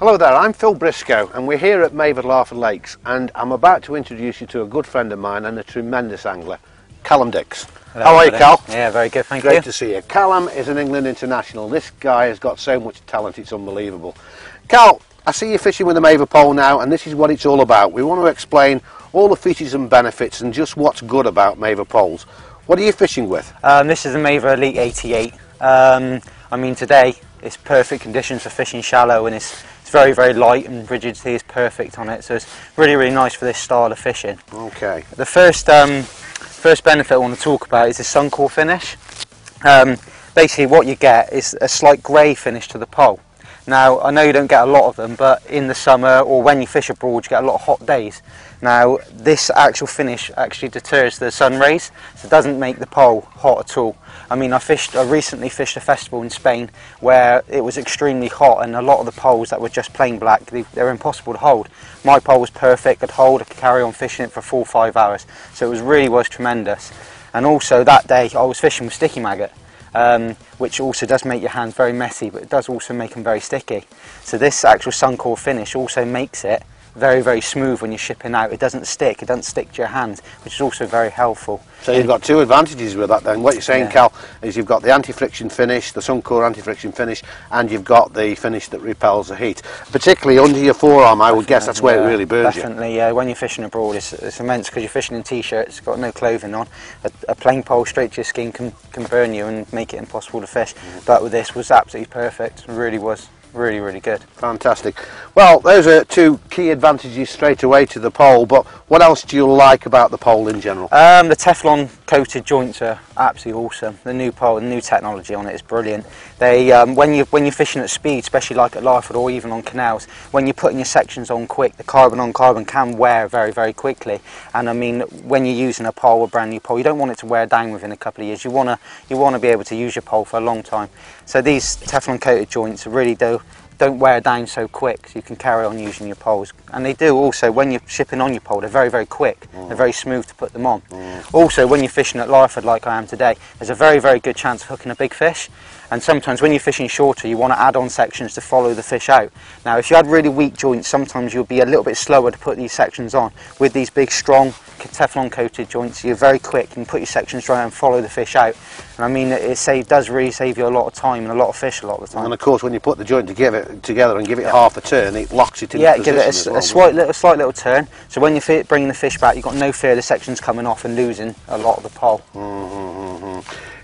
Hello there, I'm Phil Briscoe and we're here at Maeve at Larford Lakes, and I'm about to introduce you to a good friend of mine and a tremendous angler, Callum Dix. Hello, how are you, Cal? Yeah, very good, thank you. Great to see you. Callum is an England international. This guy has got so much talent, it's unbelievable. Cal, I see you fishing with the Maeve pole now, and this is what it's all about. We want to explain all the features and benefits and just what's good about Maeve poles. What are you fishing with? This is a Maeve Elite 88. I mean, today it's perfect conditions for fishing shallow, and it's very, very light, and rigidity is perfect on it, so it's really, really nice for this style of fishing. Okay. The first benefit I want to talk about is the Suncore finish. Basically what you get is a slight grey finish to the pole. Now, I know you don't get a lot of them, but in the summer or when you fish abroad you get a lot of hot days. Now, this actual finish actually deters the sun rays, so it doesn't make the pole hot at all. I mean, I recently fished a festival in Spain where it was extremely hot, and a lot of the poles that were just plain black, they're impossible to hold. My pole was perfect, could hold, I could carry on fishing it for 4 or 5 hours, so it really was tremendous. And also that day I was fishing with sticky maggot. Which also does make your hands very messy, but it does also make them very sticky. So this actual Suncore finish also makes it very, very smooth when you're shipping out. It doesn't stick to your hands, which is also very helpful. So you've got two advantages with that then. What you're saying, yeah, Cal, is you've got the anti-friction finish, the Suncore anti-friction finish, and you've got the finish that repels the heat. Particularly under your forearm, I would guess that's where it really burns you. Definitely, yeah. When you're fishing abroad, it's immense because you're fishing in t-shirts, got no clothing on. A plain pole straight to your skin can burn you and make it impossible to fish. But with this, it was absolutely perfect. It really was. Really, really good. Fantastic. Well, those are two key advantages straight away to the pole, but what else do you like about the pole in general? The Teflon coated joints are absolutely awesome. The new pole, the new technology on it is brilliant. They, when you're fishing at speed, especially like at Larford or even on canals, when you're putting your sections on quick, the carbon on carbon can wear very, very quickly. And I mean, when you're using a pole, a brand new pole, you don't want it to wear down within a couple of years. You want to be able to use your pole for a long time. So these Teflon coated joints really don't wear down so quick, so you can carry on using your poles. And they do also, when you're shipping on your pole, they're very, very quick. They're very smooth to put them on. Also, when you're fishing at Larford like I am today, there's a very, very good chance of hooking a big fish. And sometimes when you're fishing shorter, you want to add on sections to follow the fish out. Now, if you had really weak joints, sometimes you'll be a little bit slower to put these sections on. With these big, strong Teflon coated joints, you're very quick. You can put your sections dry and follow the fish out. And I mean, it does really save you a lot of time and a lot of fish a lot of the time. And of course, when you put the joint together and give it half a turn, it locks it into position. Yeah, give it a slight little turn. So when you're bringing the fish back, you've got no fear of the sections coming off and losing a lot of the pole.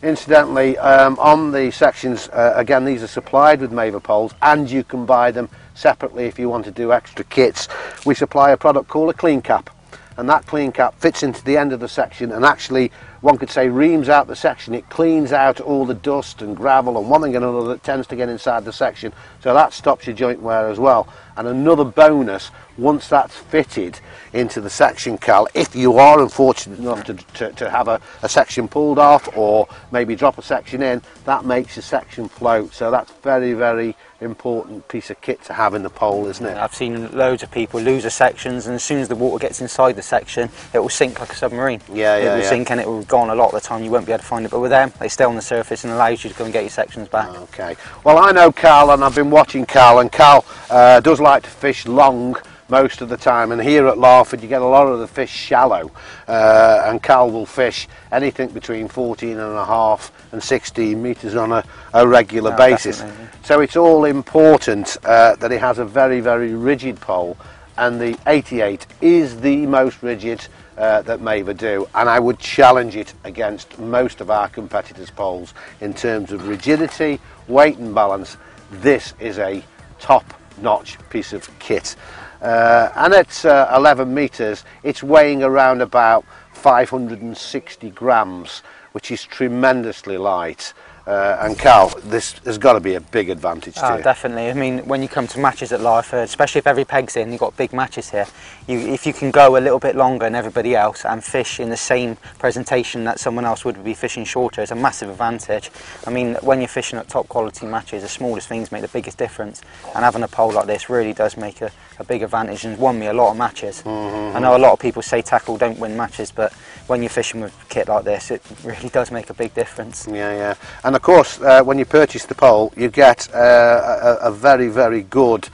Incidentally, on the sections, again, these are supplied with Maeve poles, and you can buy them separately if you want to do extra kits. We supply a product called a clean cap, and that clean cap fits into the end of the section and actually, one could say, reams out the section. It cleans out all the dust and gravel and one thing and another that tends to get inside the section, so that stops your joint wear as well. And another bonus, once that's fitted into the section, Cal, if you are unfortunate enough to have a section pulled off or maybe drop a section in, that makes your section float. So that's very, very important piece of kit to have in the pole, isn't it? I've seen loads of people lose their sections, and as soon as the water gets inside the section, it will sink like a submarine. It will sink and it will go on a lot of the time. You won't be able to find it, but with them, they stay on the surface and allows you to go and get your sections back. Okay. Well, I know Cal, and I've been watching Cal, and Cal does like to fish long most of the time, and here at Larford you get a lot of the fish shallow, and Cal will fish anything between 14.5 and 16 metres on a regular basis. Definitely. So it's all important that it has a very, very rigid pole, and the 88 is the most rigid that Maeve do, and I would challenge it against most of our competitors' poles in terms of rigidity, weight and balance. This is a top-notch piece of kit. And at 11 metres, it's weighing around about 560 grams, which is tremendously light. And Cal, this has got to be a big advantage to you. Definitely. I mean, when you come to matches at Larford, especially if every peg's in, you've got big matches here. If you can go a little bit longer than everybody else and fish in the same presentation that someone else would be fishing shorter, it's a massive advantage. I mean, when you're fishing at top quality matches, the smallest things make the biggest difference. And having a pole like this really does make a a big advantage and won me a lot of matches. I know a lot of people say tackle don't win matches, but when you're fishing with a kit like this, it really does make a big difference. Yeah. And of course, when you purchase the pole, you get a very, very good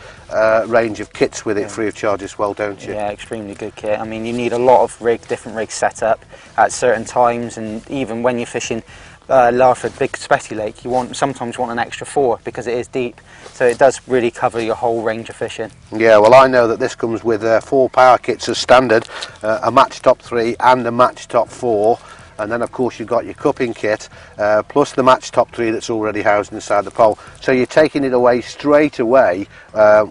range of kits with it free of charge as well, don't you? Yeah, extremely good kit. I mean, you need a lot of different rigs set up at certain times, and even when you're fishing Larford Big Spetty Lake, you sometimes want an extra 4 because it is deep, so it does really cover your whole range of fishing. Yeah, well, I know that this comes with 4 power kits as standard, a match top 3 and a match top 4, and then of course you've got your cupping kit plus the match top 3 that's already housed inside the pole, so you're taking it away straight away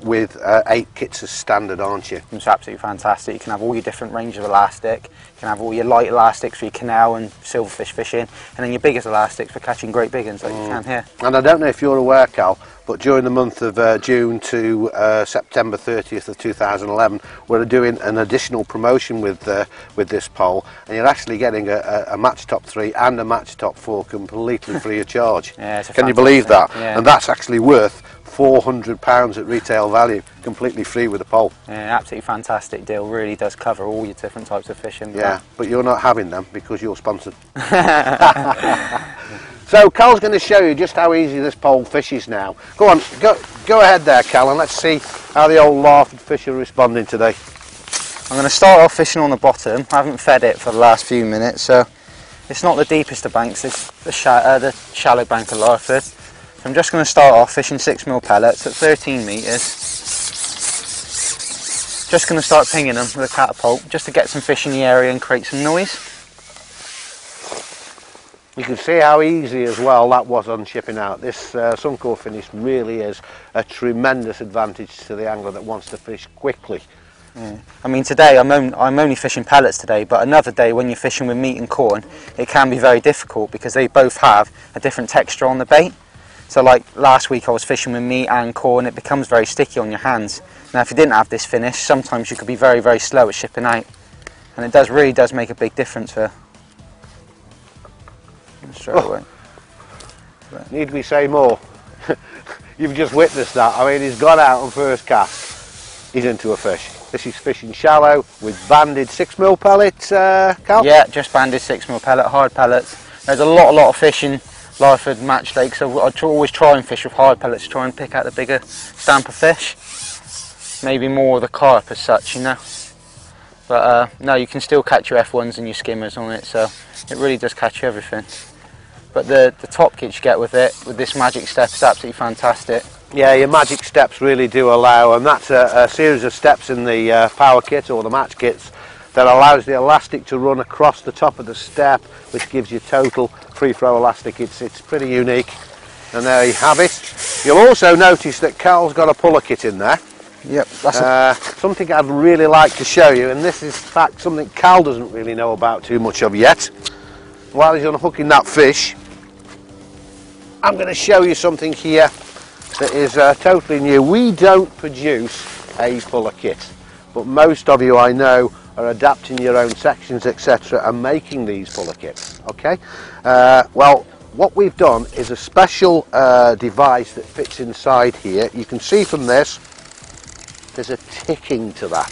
with 8 kits as standard, aren't you? It's absolutely fantastic. You can have all your different range of elastic, you can have all your light elastics for your canal and silverfish fishing, and then your biggest elastics for catching great big ones like you can here. And I don't know if you're aware, Cal, but during the month of June to September 30th of 2011, we're doing an additional promotion with this pole, and you're actually getting a match top 3 and a match top 4 completely free of charge. Yeah, can you believe that? Yeah. And that's actually worth £400 at retail value, completely free with the pole. Yeah, absolutely fantastic deal. Really does cover all your different types of fishing. Yeah, but you're not having them because you're sponsored. So Cal's going to show you just how easy this pole fishes now. Go on, go ahead there, Cal, and let's see how the old Larford fish are responding today. I'm going to start off fishing on the bottom. I haven't fed it for the last few minutes, so it's not the deepest of banks, it's the shallow bank of Larford. So I'm just going to start off fishing 6mm pellets at 13 metres. Just going to start pinging them with a catapult just to get some fish in the area and create some noise. You can see how easy as well that was on shipping out. This Suncore finish really is a tremendous advantage to the angler that wants to fish quickly. Yeah. I mean, today I'm only fishing pellets today, but another day when you're fishing with meat and corn, it can be very difficult because they both have a different texture on the bait. So like last week I was fishing with meat and corn, it becomes very sticky on your hands. Now if you didn't have this finish, sometimes you could be very, very slow at shipping out. And it really does make a big difference for straight away. Need we say more? You've just witnessed that. I mean, he's gone out on first cast, he's into a fish. This is fishing shallow with banded 6mm pellets, Cal? Yeah, just banded 6mm pellet, hard pellets. There's a lot of fish in Larford Match Lake, so I always try and fish with hard pellets to try and pick out the bigger stamp of fish. Maybe more of the carp as such, you know. But no, you can still catch your F1s and your skimmers on it, so it really does catch everything. But the top kit you get with it, with this magic step, is absolutely fantastic. Yeah, your magic steps really do allow, and that's a series of steps in the power kit or the match kits that allows the elastic to run across the top of the step, which gives you total free throw elastic. It's pretty unique, and there you have it. You'll also notice that Cal's got a puller kit in there. Yep, that's something I'd really like to show you, and this is in fact something Cal doesn't really know about too much of yet. While he's unhooking that fish, I'm going to show you something here that is totally new. We don't produce a puller kit, but most of you I know are adapting your own sections, etc., and making these puller kits. Okay, well, what we've done is a special device that fits inside here. You can see from this, there's a ticking to that.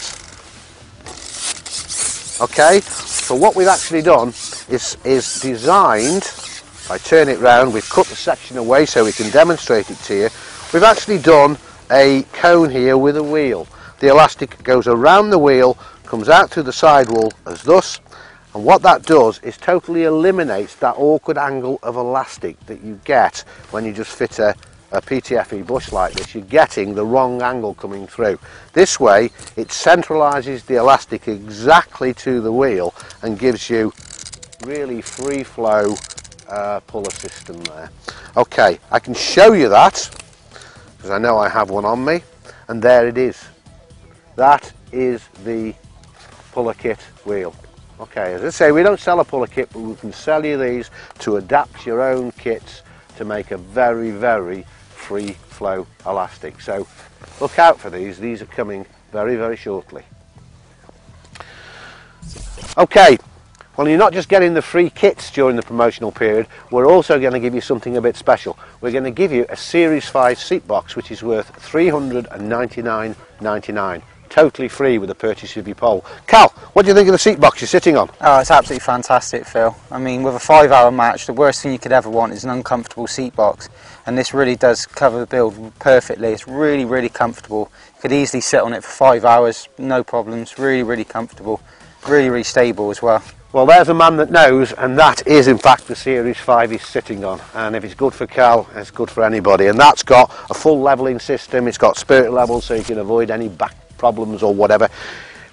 Okay, so what we've actually done is designed, if I turn it round, we've cut the section away so we can demonstrate it to you. We've actually done a cone here with a wheel. The elastic goes around the wheel, comes out through the sidewall as thus, and what that does is totally eliminates that awkward angle of elastic that you get when you just fit a PTFE bush like this. You're getting the wrong angle coming through. This way it centralises the elastic exactly to the wheel and gives you really free flow puller system there. Okay, I can show you that because I know I have one on me, and there it is. That is the puller kit wheel. Okay, as I say, we don't sell a puller kit, but we can sell you these to adapt your own kits to make a very, very free flow elastic. So look out for these are coming very, very shortly. Okay, well, you're not just getting the free kits during the promotional period, we're also going to give you something a bit special. We're going to give you a Series 5 seat box, which is worth $399.99. totally free with the purchase of your pole. Cal, what do you think of the seat box you're sitting on? Oh, it's absolutely fantastic, Phil. I mean, with a 5-hour match, the worst thing you could ever want is an uncomfortable seat box, and this really does cover the bill perfectly. It's really, really comfortable. You could easily sit on it for 5 hours, no problems. Really, really comfortable. Really, really stable as well. Well, there's a man that knows, and that is in fact the Series 5 he's sitting on. And if it's good for Cal, it's good for anybody. And that's got a full levelling system, it's got spirit levels so you can avoid any back problems or whatever.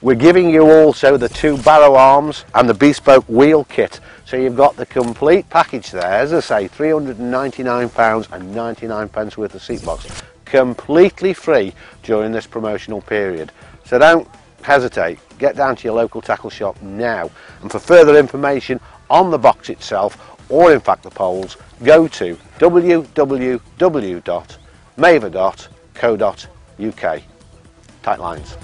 We're giving you also the 2 barrow arms and the bespoke wheel kit. So you've got the complete package there, as I say, £399.99 worth of seat box. Completely free during this promotional period. So don't hesitate, get down to your local tackle shop now, and for further information on the box itself, or in fact the poles, go to www.maver.co.uk. Tight lines.